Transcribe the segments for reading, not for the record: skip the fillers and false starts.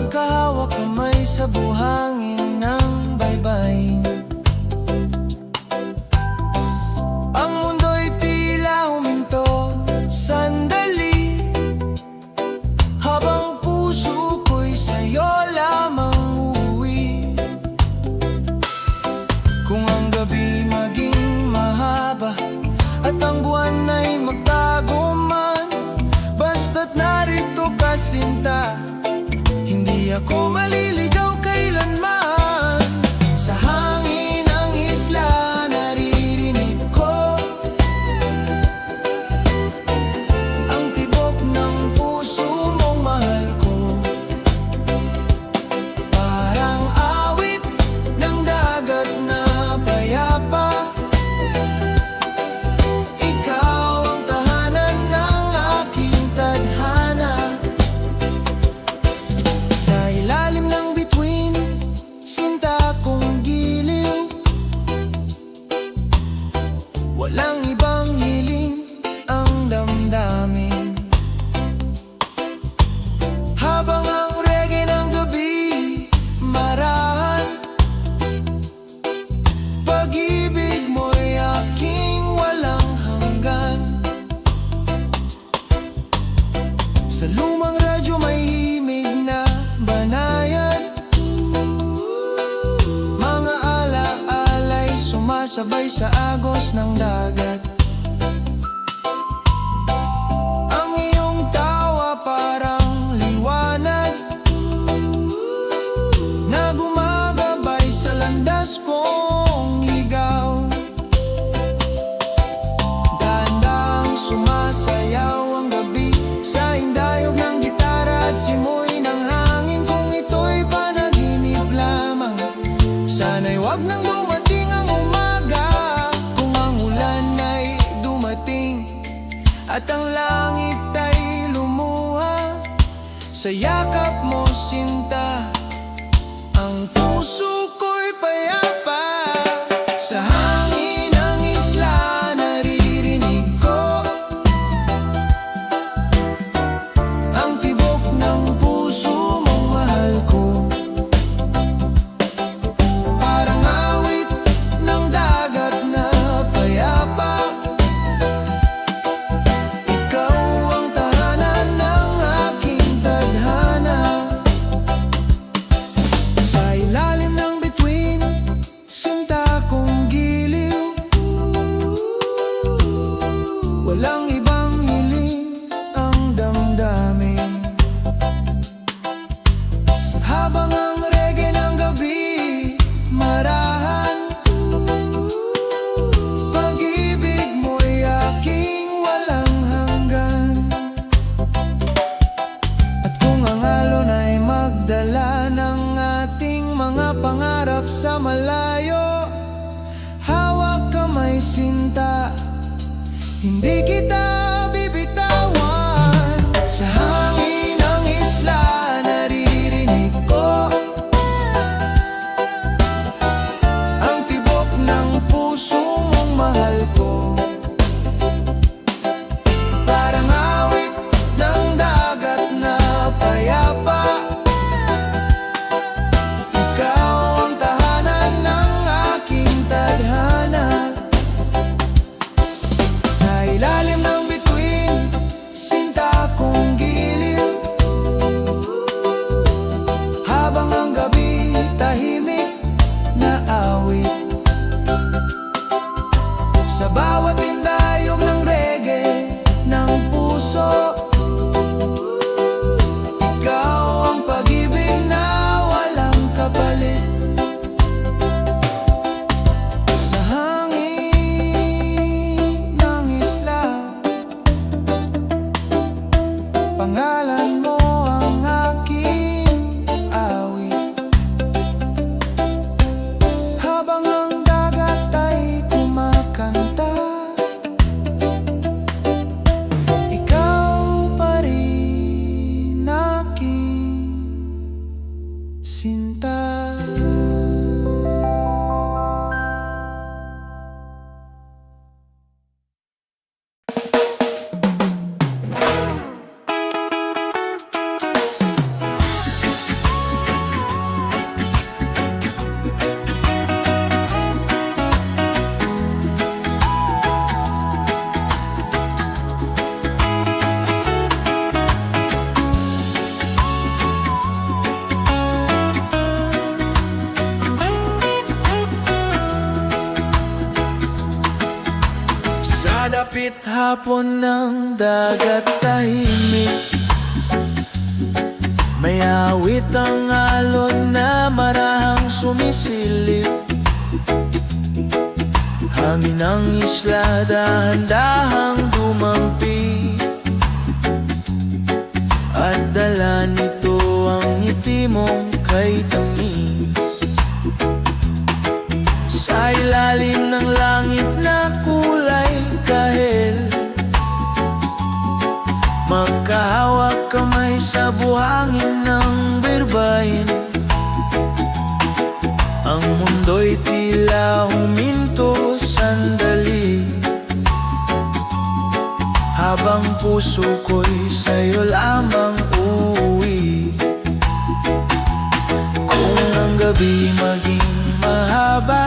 magkahawak kamay sa buhangin ng baybayin. Ang mundo'y tila huminto sandali, habang puso ko'y sa'yo lamang uuwi. Kung ang gabi maging mahaba at ang buwan ay magtago man, basta't narito ka sinta, hindi ako maliligaw kailanman. Sa hangin ng isla naririnig ko ang tibok ng puso mong mahal ko. Parang awit ng dagat na payapa, ikaw ang tahanan ng aking tadhana. Sa ilalim ng bituin, sinta kong giliw, walang ibang hiling ang damdamin. Habang ang reggae ng gabi marahan, pag-ibig mo'y aking walang hanggan. Sa lumang radyo may himig na banayad, mga ala-alay sumasabay sa agos ng dagat. Ang iyong tawa parang liwanag na gumagabay sa landas kong ligaw. Dahan-dahang sumasayaw ang gabi sa hindayog ng gitara at simoy ng hangin. Kung ito'y panaginip lamang, sana'y wag nang dumating ang umaga. Kung ang ulan ay dumating at ang langit ay lumuha, sa yakap mo sinta, ang puso ko'y payapa. Sa hangin ng isla naririnig ko ang tibok ng puso mong mahal ko. Parang awit ng dagat na payapa, ikaw ang tahanan ng aking tadhana. Sa ilalim ng bituin, sinta kong giliw, walang ibang hiling ang damdamin. Habang ang reggae ng gabi marahan, pag-ibig mo'y aking walang hanggan. At kung ang alon ay magdala ng ating mga pangarap sa malayo, hawak kamay sinta, hindi kita bibitawan. Sa hangin ng isla naririnig ko ang tibok ng puso mong mahal ko. Parang awit ng dagat na payapa, ikaw ang tahanan ng aking tadhana. Sa ilalim ng bituin, sinta kong giliw, habang ang gabi tahimik na awit. Sa bawat tindayog ng reggae ng puso, ikaw ang pag-ibig na walang kapalit. Sa hangin ng isla, pangalan mo ang aking awit. Habang ang dagat ay kumakanta, ikaw pa rin aking sinta. Kalapit hapon ng dagat tahimik, may awit ang alon na marahang sumisilip. Hangin ng isla dahan-dahang dumampi, at dala nito ang ngiti mong kay tamis. Sa ilalim ng langit na kulay kahel, magkahawak kamay sa buhangin ng birbayin. Ang mundo'y tila huminto sandali, habang puso ko'y sa'yo lamang uuwi. Kung ang gabi maging mahaba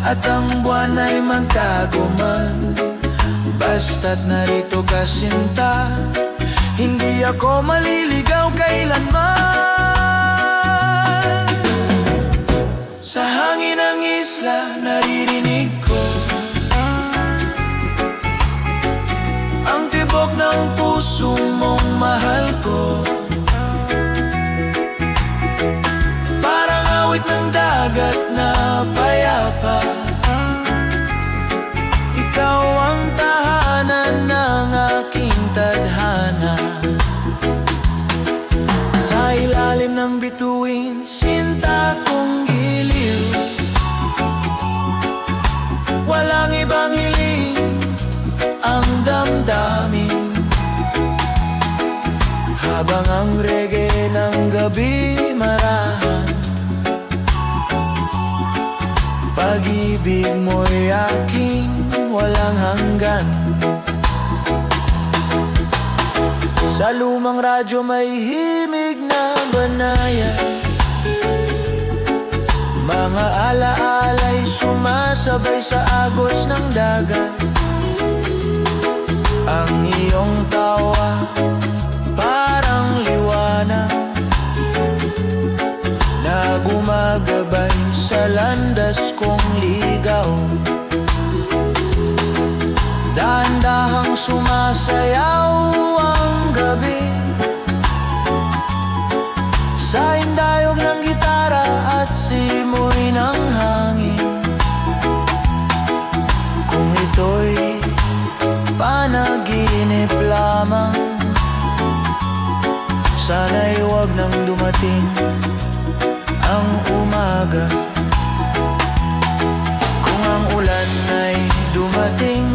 at ang buwan ay magtago man, basta't narito ka sinta, hindi ako maliligaw kailanman. Sa hangin ng isla naririnig ko ang tibok ng puso mong mahal ko. Parang awit ng dagat na payapa, ikaw ang tahanan ng aking tadhana. Sa ilalim ng bituin, sinta kong giliw, walang ibang hiling ang damdamin. Habang ang reggae ng gabi marahan, pag-ibig mo'y aking walang hanggan. Sa lumang radyo may himig na banaya, mga alaala'y sumasabay sa agos ng dagat. Ang iyong tawa parang liwanag na gumagabay sa landas kong ligaw. Dahan-dahang sumasayaw ang gabi sa indayog ng gitara at simoy ng hangin. Kung ito'y panaginip lamang, sana'y huwag nang dumating ang umaga. Kung ang ulan ay dumating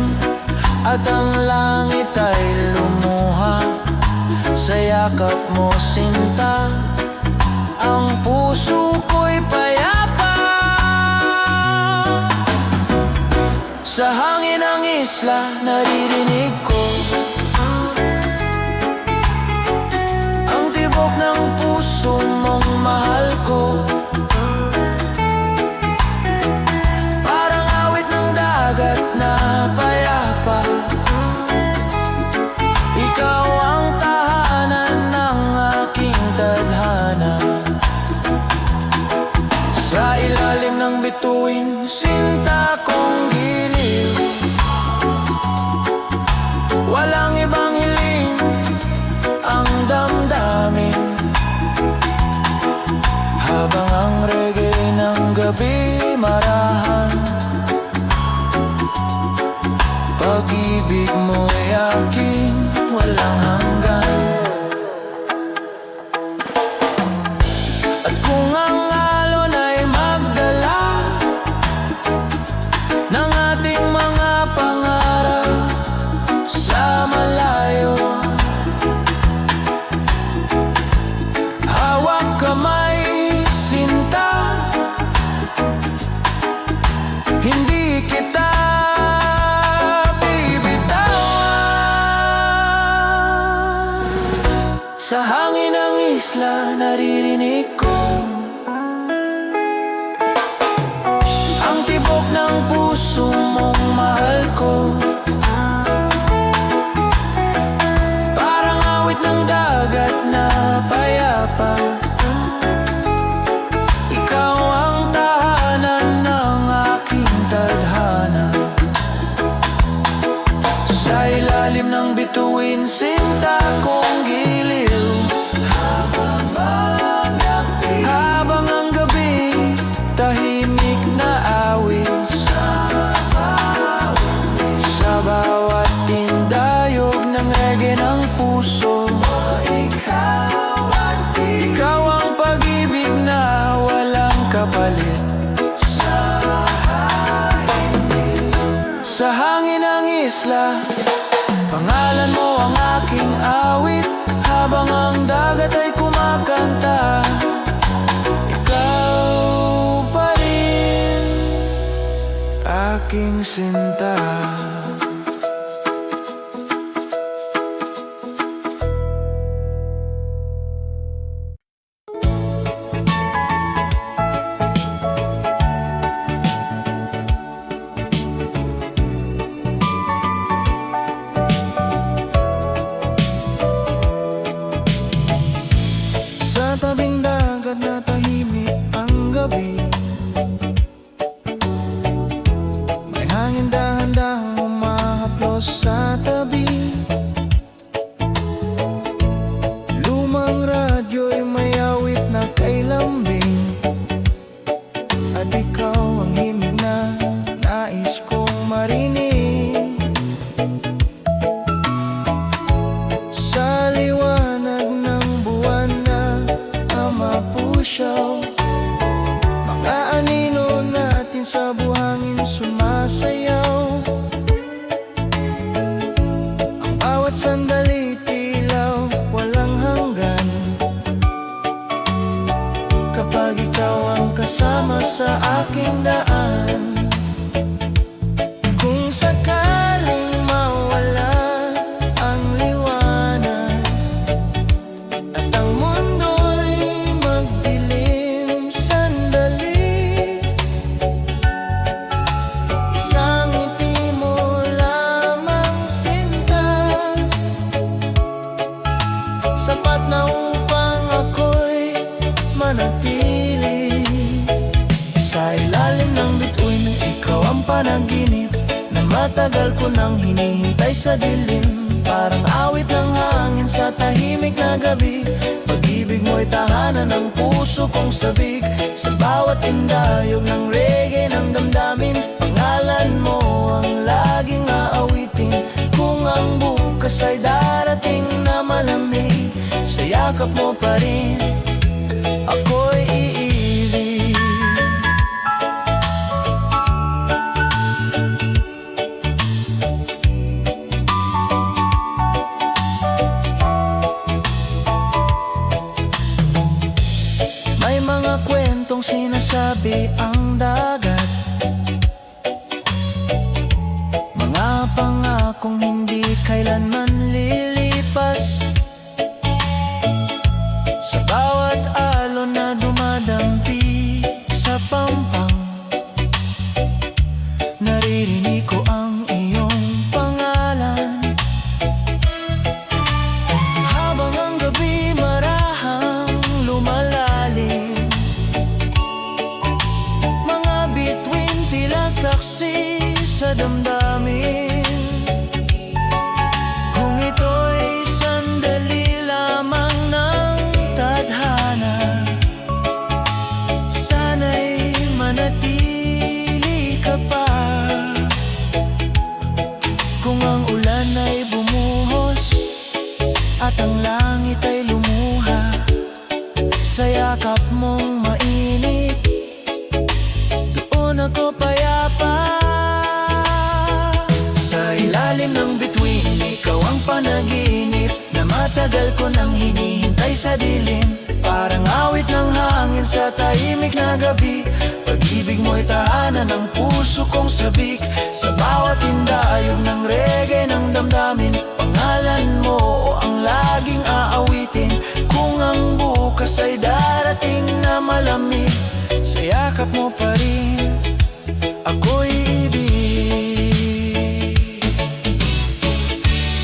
at ang langit ay lumuha, sa yakap mo sinta, ang puso ko'y payapa. Sa hangin ng isla naririnig ko ang tibok ng puso mong mahal ko. Parang awit ng dagat na payapa, ikaw ang tahanan ng aking tadhana. Sa ilalim ng bituin, sinta kong giliw, walang ibang hiling ang damdamin. Habang ang reggae ng gabi marahan, pag-ibig mo'y aking walang hanggan. At kung ang alon ay magdala ng ating mga pangarap sa malayo, hawak kamay sinta, hindi kita bibitawan. Sa hangin ng isla naririnig ko ang tibok ng puso mong mahal ko. Parang awit ng dagat na payapa, ikaw ang tahanan ng aking tadhana. Sa aking sinta kong giliw. Habang ang gabi tahimik na awis, sa bawat tindayog ng reggae ng puso, ikaw ang pag-ibig na walang kapalit. Sa hangin ng isla, pangalan mo ang aking awit. Habang ang dagat ay kumakanta, ikaw pa rin aking sinta. Sa tabing dagat na tahimik ang gabi, may hangin dahan-dahang humahaplos sa tabi. Lumang radyo'y may awit na kay lambing, at ikaw ang himig na nais kong marinig. Sa liwanag ng buwan na mapusyaw, mga anino natin sa buhangin sumasayaw. Ang bawat sandali tilaw, walang hanggan, kapag ikaw ang kasama sa aking daan. Kung sakaling mawala ang liwanag at ang mundo'y magdilim sandali, isang ngiti mo lamang sinta, sapat na upang ako'y manatili. Sa ilalim ng bituin, ikaw ang panaginip na matagal ko nang hinihintay sa dilim. Parang awit ng hangin sa tahimik na gabi, pag-ibig mo'y tahanan ng puso kong sabik. Sa bawat tindayog ng reggae ng damdamin, pangalan mo ang laging aawitin. Kung ang bukas ay darating na malamig, sa yakap mo pa rin ako'y iibig. May mga kwentong sinasabi ang dagat, mga pangakong hindi kailanman lilipas. Sa bawat alon na dumadampi sa pampang, naririnig ko ang iyong pangalan. Habang ang gabi marahang lumalalim, mga bituin tila saksi sa damdamin. Kung ito'y sandali lamang ng tadhana, sana'y manatili ka pa. Kung ang ulan ay bumuhos at ang langit ay lumuha, sa yakap mong mainit, doon ako payapa. Sa ilalim ng bituin, ikaw ang panaginip na matagal ko nang hinihintay sa dilim. Parang awit ng hangin sa tahimik na gabi, pag-ibig mo'y tahanan ng puso kong sabik. Sa bawat tindayog ng reggae ng damdamin, pangalan mo ang laging aawitin. Kung ang bukas ay darating na malamig, sa yakap mo pa rin ako'y ibig.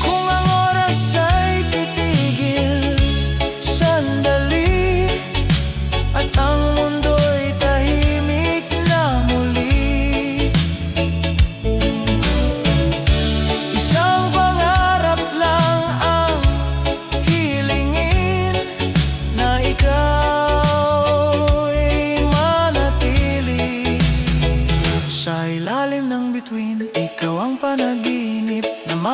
Kung ang oras ay titigil sandali at ang mundo'y tahimik na muli, isang pangarap lang ang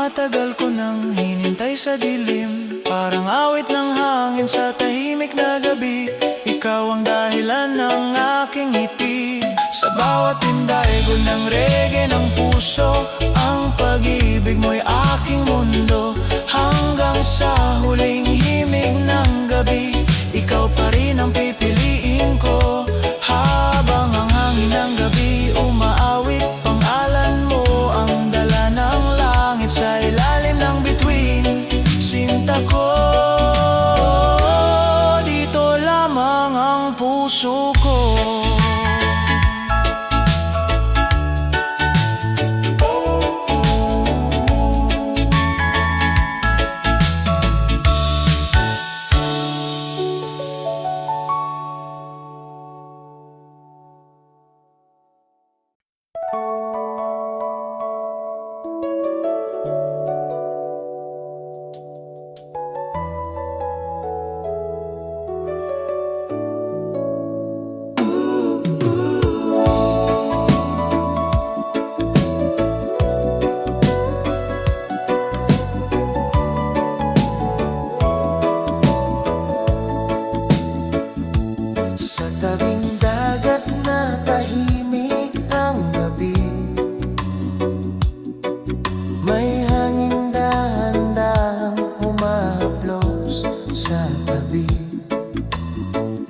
matagal ko nang hinintay sa dilim. Parang awit ng hangin sa tahimik na gabi. Ikaw ang dahilan ng aking ngiti. Sa bawat tindahigo ng reggae ng puso, ang pag-ibig mo'y aking mundo. Hanggang sa huling himig ng gabi, ikaw pa rin ang pipiliin ko. Habang ang hangin ng gabi umaawit, pangalan mo ang dala ng langit sa ilalim ng bituin. Sinta ko, dito lamang ang puso ko. Sa tabing dagat na tahimik ang gabi, may hangin dahan-dahang humahaplos sa tabi.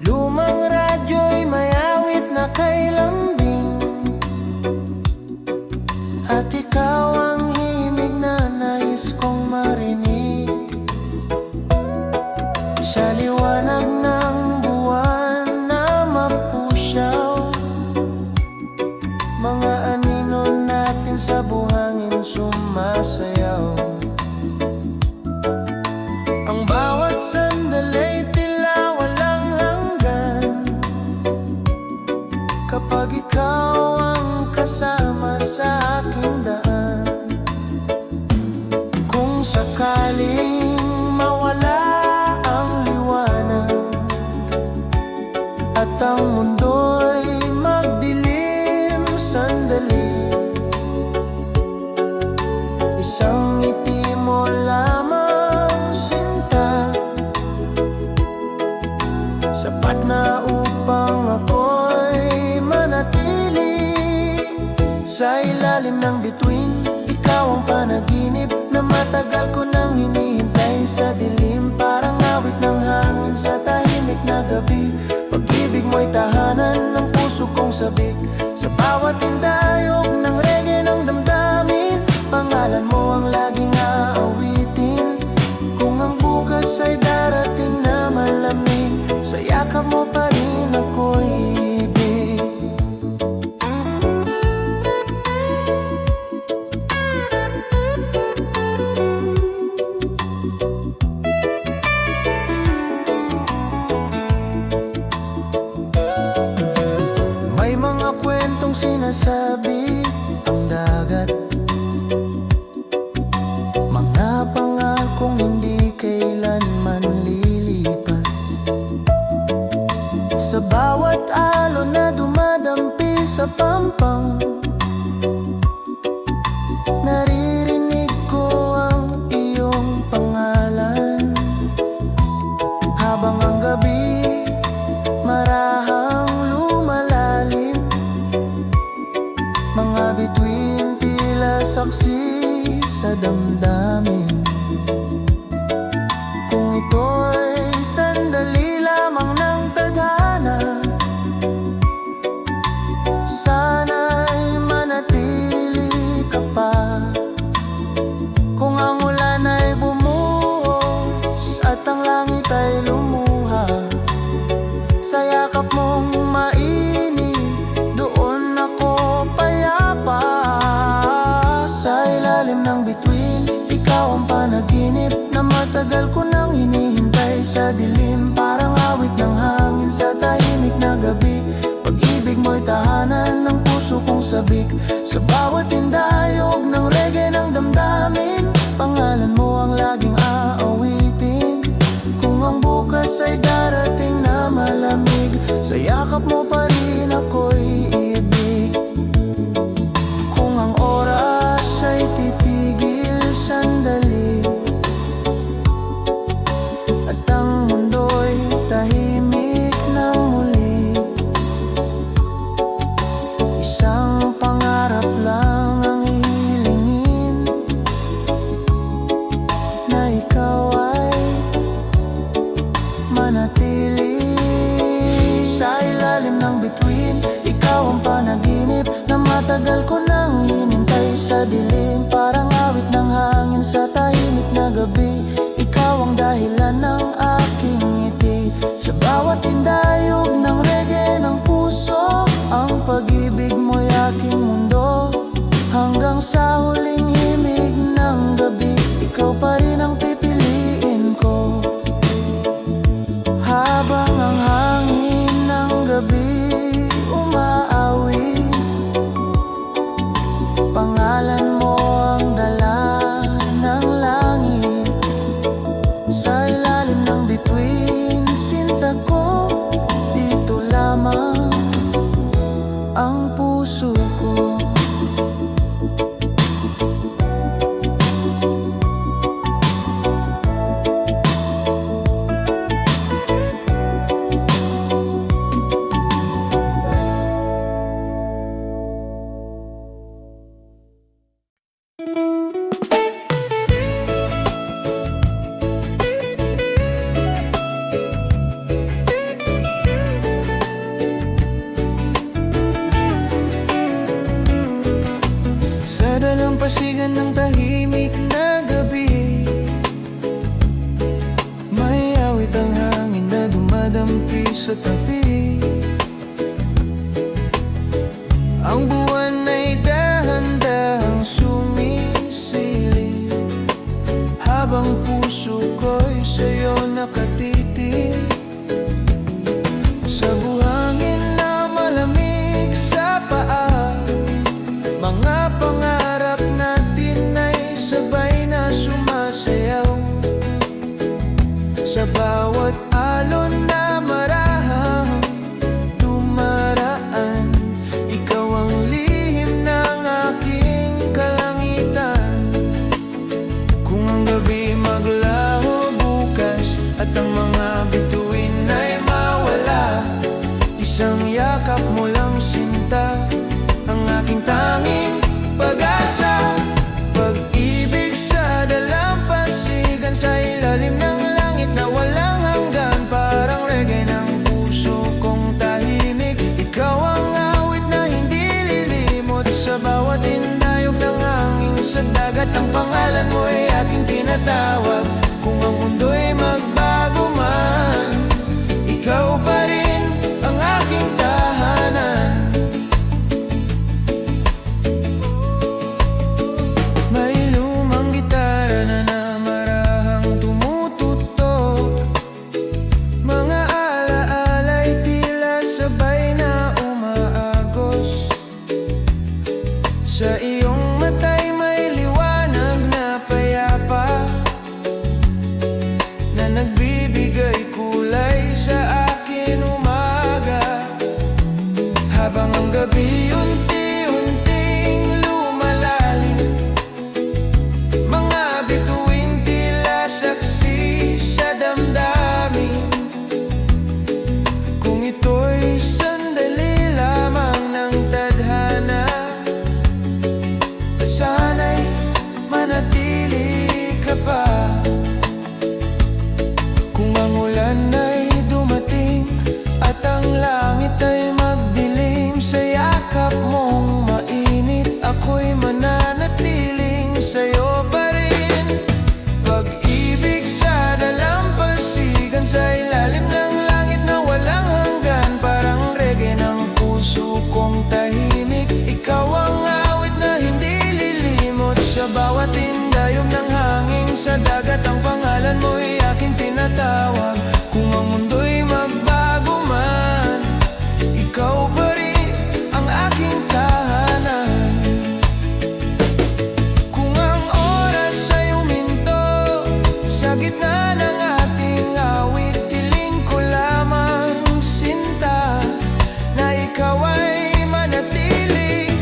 Lumang radyo'y may awit na kay lambing, at ikaw ang himig na nais kong marinig. Sa liwanag ng buwan na mapusyaw, mga anino natin sa buhangin sumasayaw. Ang bawat sandali'y tila walang hanggan, kapag ikaw ang kasama sa aking daan. Kung sakaling mawala ang liwanag at ang mundo'y magdilim sandali, isang ngiti mo lamang, sinta, sapat na upang ako'y manatili. Sa ilalim ng bituin, ikaw ang panaginip na matagal ko nang hinihintay sa dilim. Parang awit ng hangin sa tahimik na gabi. Pag-ibig mo'y tahanan ng puso kong sabik. Sa bawat tindayog ng reggae ng damdamin, pangalan mo ang laging aawitin. Kung ang bukas ay darating na malamig, sa yakap mo pa rin ako'y ibig. May mga kwentong sinasabi ang dagat, mga pangakong hindi kailanman lilipas. Sa bawat alon na dumadampi sa pampang, naririnig ko ang iyong pangalan. Habang ang gabi marahang lumalalim, mga bituin tila saksi sa damdamin. Kung ito'y sandali lamang ng tadhana, sana'y manatili ka pa. Kung ang ulan ay bumuhos at ang langit ay lumuha, sa yakap mong mainit, doon ako payapa. Sa ilalim ng bituin, ikaw ang panaginip na matagal ko nang hinihintay sa dilim. Parang awit ng hangin sa tahimik na gabi. Pag-ibig mo'y tahanan ng puso kong sabik. Sa bawat tindayog ng reggae ng damdamin, pangalan mo ang laging aawitin. Kung ang bukas ay darating na malamig, sa yakap mo pa rin ako'y ibig. Kung ang oras ay titigil sa dilim, parang awit ng hangin sa tahimik na gabi. Ikaw ang dahilan ng aking ngiti. Sa bawat tindayog ng reggae ng puso, ang pag-ibig mo'y aking mundo. Hanggang sa huling himig ng gabi, ikaw pa rin ang pipiliin ko. Habang ang hangin ng gabi umaawi, pangalan mo ang dala ng langit. Sa ilalim ng bituin, sinta ko, dito lamang ang puso ko. Sa dalampasigan ng tahimik na gabi, may awit ang hangin na dumadampi sa tabi. Ang buwan ay dahan-dahang sumisilip, habang puso ko'y sa'yo nakatitig. Sa buhangin na malamig sa paa, mga pangarap natin ay sabay na sumasayaw. Sa bawat alon na marahang dumaraan, ikaw ang lihim ng aking kalangitan. Kung ang gabi maglaho bukas at ang mga bituin ay mawala, isang yakap mo lang sinta, ang aking tanging pag-asa. Pag-ibig sa dalampasigan, sa ilalim ng langit na walang hanggan, parang reggae ng puso kong tahimik. Ikaw ang awit na hindi lilimot, sa bawat indayog ng hangin sa dagat, ang pangalan mo ay aking tinatawag. Kung ang mundo'y magbago man, ikaw pa rin ang aking tahanan. Sa iyong mata'y may liwanag na payapa, na nagbibigay kulay sa akin umaga. Habang ang gabi unti-unting lumalalim, mga bituin tila saksi sa damdamin. Kung ito'y sandali lamang ng tadhana, sana'y manatili ka pa. Kung ang ulan ay dumating at ang langit ay magdilim, sa yakap mong mainit ako'y mananatiling sa'yo pa rin. Pag-ibig sa dalampasigan, sa ilalim ng langit na walang hanggan, parang reggae ng puso kong tahimik. Ikaw ang awit na hindi sa bawat indayog ng hangin sa dagat, ang pangalan mo'y aking tinatawag. Kung ang mundo'y magbago man, ikaw pa rin ang aking tahanan. Kung ang oras ay huminto sa gitna ng ating awit, tiling ko lamang sinta na ikaw ay manatili.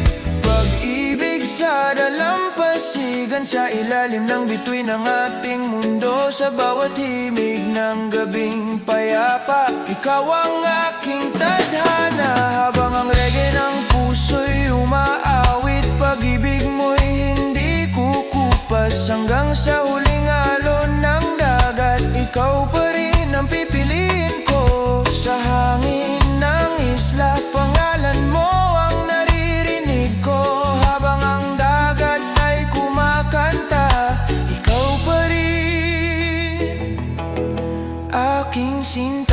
Pag-ibig sa dalampasigan, sa ilalim ng bituin ng ating mundo, sa bawat himig ng gabing payapa, ikaw ang aking tadhana. Habang ang reggae ng puso'y umaawit, pag-ibig mo'y hindi kukupas. Hanggang sa huling alon ng dagat, ikaw pa rin ang pipiliin ko. Sa hangin ng isla, pangalan mo ang naririnig ko. Habang ang dagat sinta